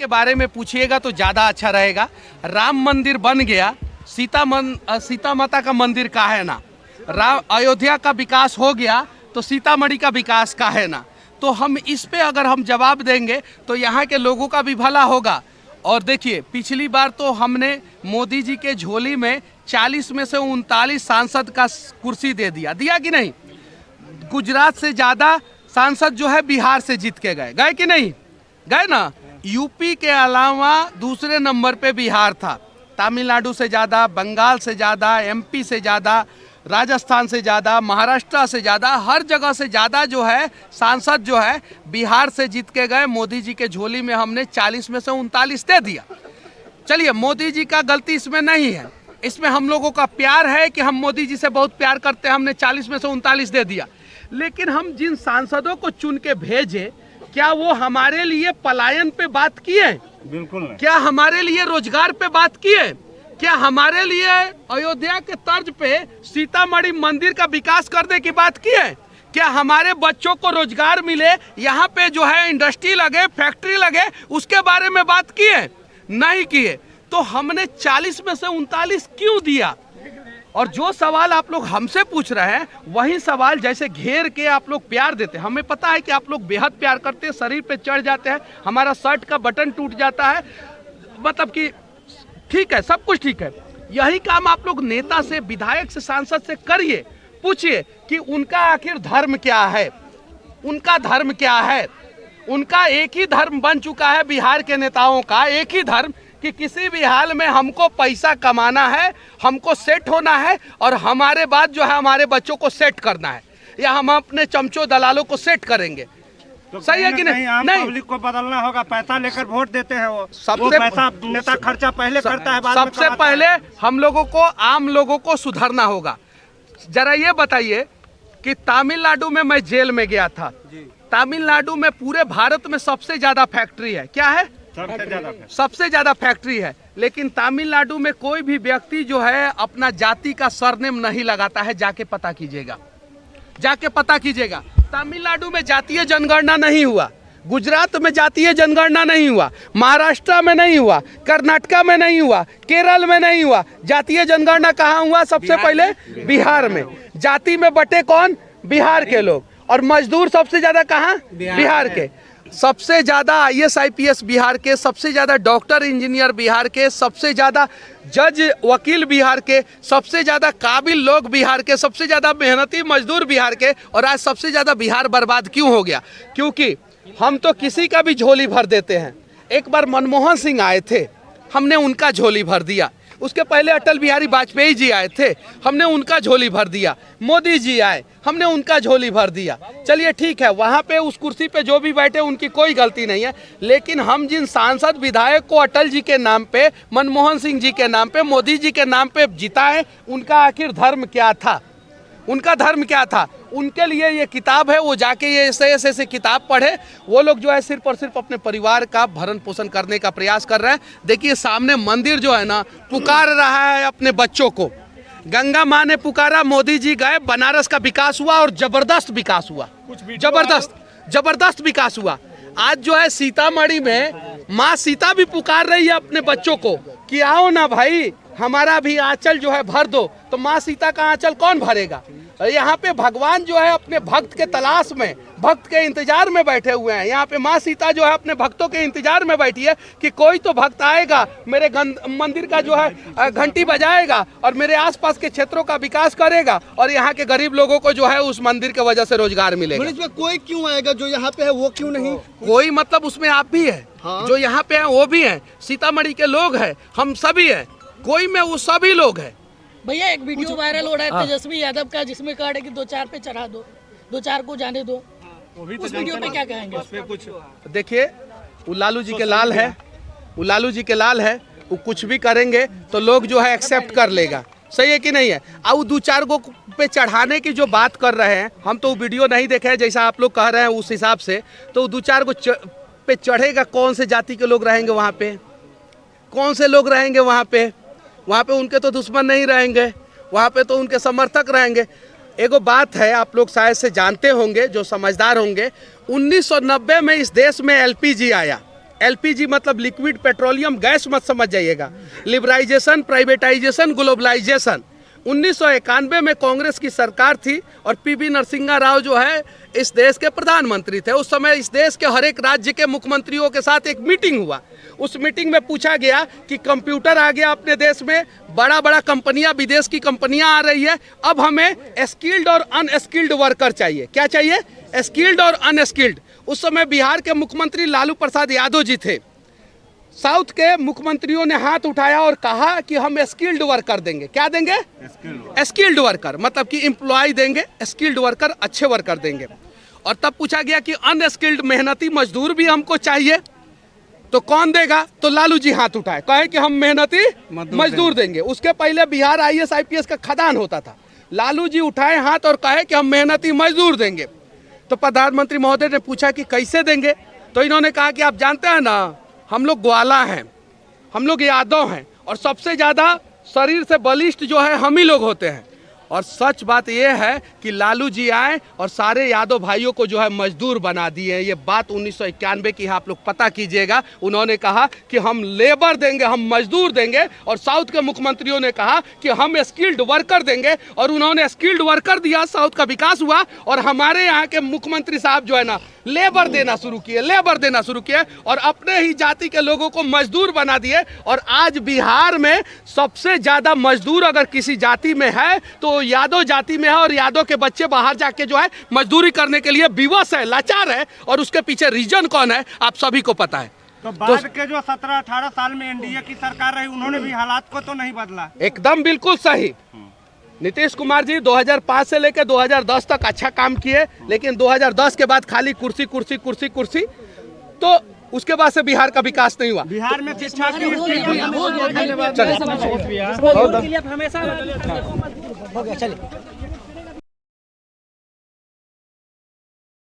के बारे में पूछिएगा तो ज़्यादा अच्छा रहेगा। राम मंदिर बन गया, सीता माता का मंदिर का है ना, अयोध्या का विकास हो गया तो सीतामढ़ी का विकास का है ना। तो हम इस पे अगर हम जवाब देंगे तो यहाँ के लोगों का भी भला होगा। और देखिए, पिछली बार तो हमने मोदी जी के झोली में 40 में से 39 सांसद का कुर्सी दे दिया कि नहीं। गुजरात से ज़्यादा सांसद जो है बिहार से जीत के गए कि नहीं, गए ना। यूपी के अलावा दूसरे नंबर पे बिहार था। तमिलनाडु से ज़्यादा, बंगाल से ज़्यादा, एमपी से ज़्यादा, राजस्थान से ज़्यादा, महाराष्ट्र से ज़्यादा, हर जगह से ज़्यादा जो है सांसद जो है बिहार से जीत के गए। मोदी जी के झोली में हमने 40 में से 39 दे दिया। चलिए, मोदी जी का गलती इसमें नहीं है, इसमें हम लोगों का प्यार है कि हम मोदी जी से बहुत प्यार करते हैं, हमने 40 में से 39 दे दिया। लेकिन हम जिन सांसदों को चुन के भेजे, क्या वो हमारे लिए पलायन पे बात किए? बिल्कुल नहीं। क्या हमारे लिए रोजगार पे बात किए? क्या हमारे लिए अयोध्या के तर्ज पे सीतामढ़ी मंदिर का विकास करने की बात की है? क्या हमारे बच्चों को रोजगार मिले, यहाँ पे जो है इंडस्ट्री लगे, फैक्ट्री लगे, उसके बारे में बात की है? नहीं किए। तो हमने 40 में से 39 क्यों दिया? और जो सवाल आप लोग हमसे पूछ रहे हैं, वही सवाल जैसे घेर के आप लोग प्यार देते हैं। हमें पता है कि आप लोग बेहद प्यार करते हैं, शरीर पे चढ़ जाते हैं, हमारा शर्ट का बटन टूट जाता है, मतलब कि ठीक है, सब कुछ ठीक है। यही काम आप लोग नेता से, विधायक से, सांसद से करिए। पूछिए कि उनका आखिर धर्म क्या है, उनका धर्म क्या है। उनका एक ही धर्म बन चुका है, बिहार के नेताओं का एक ही धर्म, कि किसी भी हाल में हमको पैसा कमाना है, हमको सेट होना है, और हमारे बाद जो है हमारे बच्चों को सेट करना है, या हम अपने चमचों दलालों को सेट करेंगे। तो सही है कि नहीं? नहीं, पब्लिक को बदलना होगा। पैसा लेकर वोट देते हैं, वो सबसे पैसा नेता खर्चा पहले करता है, बाद में सबसे पहले हम लोगों को, आम लोगों को सुधरना होगा। जरा ये बताइए कि तमिलनाडु में मैं जेल में गया था। तमिलनाडु में पूरे भारत में सबसे ज्यादा फैक्ट्री है। क्या है? सबसे ज्यादा फैक्ट्री है। लेकिन तमिलनाडु में कोई भी व्यक्ति जो है अपना जाति का सरनेम नहीं लगाता है। जाके पता कीजिएगा, जाके पता कीजिएगा। तमिलनाडु में जातीय जनगणना नहीं हुआ, गुजरात में जातीय जनगणना नहीं हुआ, महाराष्ट्र में नहीं हुआ, कर्नाटका में नहीं हुआ, केरल में नहीं हुआ। जातीय जनगणना कहाँ हुआ? सबसे पहले बिहार में। जाति में बटे कौन? बिहार के लोग। और मजदूर सबसे ज्यादा कहाँ? बिहार के। सबसे ज्यादा IAS IPS बिहार के, सबसे ज्यादा डॉक्टर इंजीनियर बिहार के, सबसे ज्यादा जज वकील बिहार के, सबसे ज्यादा काबिल लोग बिहार के, सबसे ज्यादा मेहनती मजदूर बिहार के। और आज सबसे ज्यादा बिहार बर्बाद क्यों हो गया? क्योंकि हम तो किसी का भी झोली भर देते हैं। एक बार मनमोहन सिंह आए थे, हमने उनका झोली भर दिया। उसके पहले अटल बिहारी वाजपेयी जी आए थे, हमने उनका झोली भर दिया। मोदी जी आए, हमने उनका झोली भर दिया। चलिए ठीक है, वहाँ पे उस कुर्सी पे जो भी बैठे उनकी कोई गलती नहीं है। लेकिन हम जिन सांसद विधायक को अटल जी के नाम पे, मनमोहन सिंह जी के नाम पे, मोदी जी के नाम पे जिताए, उनका आखिर धर्म क्या था? उनका धर्म क्या था? उनके लिए ये किताब है, वो जाके ये ऐसे किताब पढ़े। वो लोग जो है सिर्फ और सिर्फ अपने परिवार का भरण पोषण करने का प्रयास कर रहे हैं। देखिए, सामने मंदिर जो है ना, पुकार रहा है अपने बच्चों को। गंगा माँ ने पुकारा, मोदी जी गए, बनारस का विकास हुआ, और जबरदस्त विकास हुआ, जबरदस्त विकास हुआ। आज जो है सीतामढ़ी में माँ सीता भी पुकार रही है अपने बच्चों को कि आओ ना भाई, हमारा भी आंचल जो है भर दो। तो माँ सीता का आंचल कौन भरेगा? यहाँ पे भगवान जो है अपने भक्त के तलाश में, भक्त के इंतजार में बैठे हुए हैं। यहाँ पे माँ सीता जो है अपने भक्तों के इंतजार में बैठी है कि कोई तो भक्त आएगा, मेरे मंदिर का जो है घंटी बजाएगा, और मेरे आसपास के क्षेत्रों का विकास करेगा, और यहाँ के गरीब लोगों को जो है उस मंदिर की वजह से रोजगार मिलेगा। इसमें कोई क्यों आएगा? जो यहाँ पे है वो क्यों नहीं? कोई मतलब उसमें आप भी है, हाँ। जो यहाँ पे है वो भी है, सीतामढ़ी के लोग हैं, हम सभी है, कोई में वो सभी लोग हैं। भैया, एक वीडियो वायरल हो रहा है तेजस्वी यादव का, जिसमें कहा है कि 2-4 पे चढ़ा दो, 2-4 को जाने दो। उस वीडियो पे क्या कहेंगे? कुछ देखिए, वो लालू जी के लाल है, वो लालू जी के लाल है, वो कुछ भी करेंगे तो लोग जो है एक्सेप्ट कर लेगा। सही है कि नहीं है? अब 2-4 को पे चढ़ाने की जो बात कर रहे हैं, हम तो वीडियो नहीं देखे हैं, जैसा आप लोग कह रहे हैं उस हिसाब से। तो 2-4 को पे चढ़ेगा, कौन से जाति के लोग रहेंगे वहाँ पे? कौन से लोग रहेंगे वहाँ पे? वहाँ पे उनके तो दुश्मन नहीं रहेंगे, वहाँ पे तो उनके समर्थक रहेंगे। एगो बात है, आप लोग शायद से जानते होंगे, जो समझदार होंगे, 1990 में इस देश में LPG आया। एलपीजी मतलब लिक्विड पेट्रोलियम गैस मत समझ जाइएगा। Liberalisation, privatisation, globalisation. 1991 में कांग्रेस की सरकार थी और पीवी नरसिम्हा राव जो है इस देश के प्रधानमंत्री थे। उस समय इस देश के हर एक राज्य के मुख्यमंत्रियों के साथ एक मीटिंग हुआ। उस मीटिंग में पूछा गया कि कंप्यूटर आ गया अपने देश में, बड़ा बड़ा कंपनियां, विदेश की कंपनियां आ रही है, अब हमें स्किल्ड और अनस्किल्ड वर्कर चाहिए। क्या चाहिए? स्किल्ड और अनस्किल्ड। उस समय बिहार के मुख्यमंत्री लालू प्रसाद यादव जी थे। साउथ के मुख्यमंत्रियों ने हाथ उठाया और कहा कि हम स्किल्ड वर्कर देंगे। क्या देंगे? स्किल्ड वर्कर, मतलब कि एम्प्लॉय देंगे, स्किल्ड वर्कर, अच्छे वर्कर देंगे। और तब पूछा गया कि अनस्किल्ड मेहनती मजदूर भी हमको चाहिए, तो कौन देगा? तो लालू जी हाथ उठाए, कहे कि हम मेहनती मजदूर देंगे। उसके पहले बिहार IAS IPS का खदान होता था। लालू जी उठाए हाथ और कहे कि हम मेहनती मजदूर देंगे। तो प्रधानमंत्री महोदय ने पूछा कि कैसे देंगे? तो इन्होंने कहा कि आप जानते हैं ना, हम लोग ग्वाला हैं, हम लोग यादव हैं, और सबसे ज़्यादा शरीर से बलिष्ठ जो है हम ही लोग होते हैं। और सच बात यह है कि लालू जी आए और सारे यादव भाइयों को जो है मजदूर बना दिए। ये बात 1991 की है, आप लोग पता कीजिएगा। उन्होंने कहा कि हम लेबर देंगे, हम मजदूर देंगे, और साउथ के मुख्यमंत्रियों ने कहा कि हम स्किल्ड वर्कर देंगे, और उन्होंने स्किल्ड वर्कर दिया, साउथ का विकास हुआ। और हमारे यहाँ के मुख्यमंत्री साहब जो है ना, लेबर देना शुरू किए, लेबर देना शुरू किए, और अपने ही जाति के लोगों को मजदूर बना दिए। और आज बिहार में सबसे ज़्यादा मजदूर अगर किसी जाति में है तो यादव जाति में है, और यादव के बच्चे बाहर जाके जो है मजदूरी करने के लिए विवश है, लाचार है। और उसके पीछे रीजन कौन है आप सभी को पता है। तो बाद के जो 17-18 साल में NDA की सरकार रही, उन्होंने भी हालात को तो नहीं बदला। एकदम बिल्कुल सही। नीतीश कुमार जी 2005 से लेकर 2010 तक अच्छा काम किए, लेकिन 2010 के बाद खाली कुर्सी कुर्सी कुर्सी कुर्सी, तो उसके बाद से बिहार का विकास नहीं हुआ। बिहार में शिक्षा की चलिए।